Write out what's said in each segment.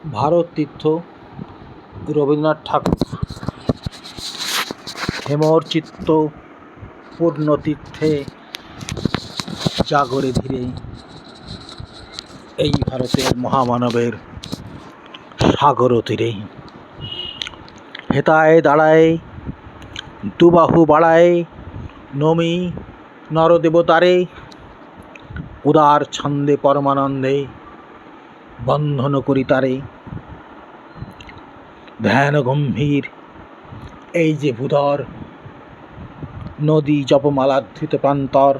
ভারত তীর্থ রবীন্দ্রনাথ ঠাকুর। হেমর চিত্ত পূর্ণ তীর্থে জাগরে ধীরে, এই ভারতের মহামানবের সাগর তীরে। হেতায় দাঁড়ায় দুবাহু বাড়ায়, নমি নরদেবতারে, উদার ছন্দে পরমানন্দে বন্ধন করি তারে। ধ্যান গম্ভীর এই যে ভূধর, নদী জপমালাধৃত প্রান্তর।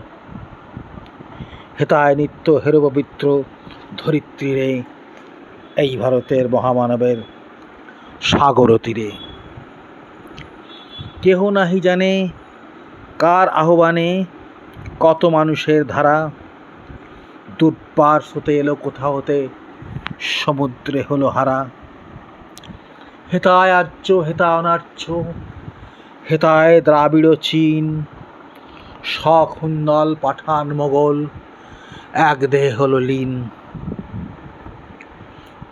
হেতায় নিত্য হেরো পবিত্র ধরিত্রীরে, এই ভারতের মহামানবের সাগর তীরে। কেহ নাহি জানে কার আহ্বানে কত মানুষের ধারা, দূরপার হতে এলো কোথা হতে, সমুদ্রে হলো হারা। হেতায় আর্য হেতা অনার্য, হেতায় দ্রাবিড় চীন, সখুন্দল পাঠান মোগল এক দেহে হলো লীন।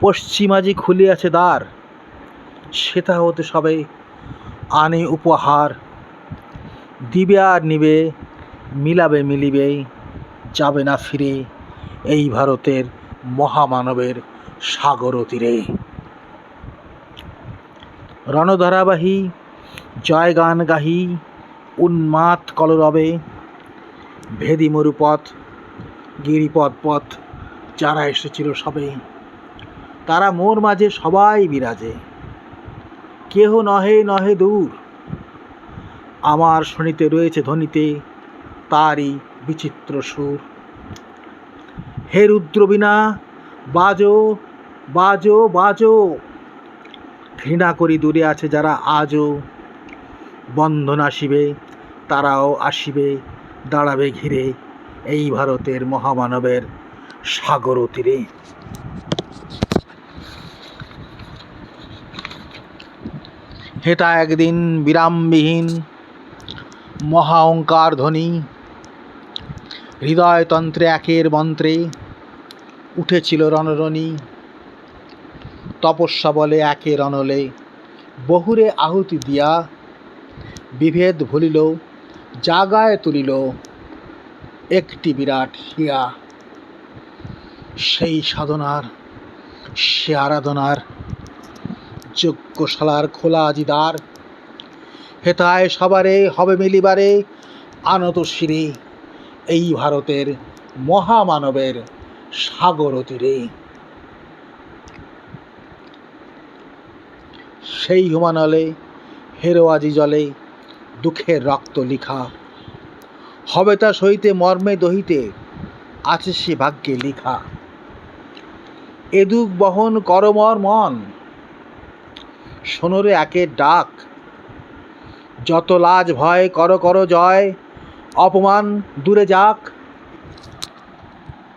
পশ্চিমাজি খুলিয়াছে দ্বার, সেথা হতে সবে আনে উপহার। দিবে আর নিবে, মিলাবে মিলিবে, যাবে না ফিরে, এই ভারতের মহামানবের সাগর তীরে। রণধারাবাহী জয়গান গাহি, উন্মাদ কলরবে, ভেদি মরুপথ গিরিপথ পথ যারা এসেছিল সবে, তারা মোর মাঝে সবাই বিরাজে। কেহ নহে নহে দূর, আমার শুনিতে রয়েছে ধ্বনিতে তারই বিচিত্র সুর। হে রুদ্রবীণা বাজো বাজো বাজো, ঘৃণা করি দূরে আছে যারা আজও। বন্ধন আসিবে তারাও আসিবে, দাঁড়াবে ঘিরে, এই ভারতের মহামানবের সাগর তীরে। হেতা একদিন বিরামবিহীন মহা ওঙ্কার ধ্বনি, হৃদয়তন্ত্রে একের মন্ত্রে উঠেছিল রণরণী। তপস্যা বলে একের অনলে বহুরে আহুতি দিয়া, বিভেদ ভুলিল জাগায় তুলিল একটি বিরাট হিয়া। সেই সাধনার সে আরাধনার যজ্ঞশালার খোলা আজি দ্বার। হেতায় সবারে হবে মিলিবারে আনত শিরে, এই ভারতের মহামানবের সাগর তীরে। সেই হুমানলে হেরো আজি জলে দুঃখের রক্ত লিখা, হবে তা সইতে মর্মে দহিতে আছে সে ভাগ্যে লিখা। এ দুঃখ বহন করমর মন, শোনরে একের ডাক, যত লাজ ভয় কর কর জয়, অপমান দূরে যাক।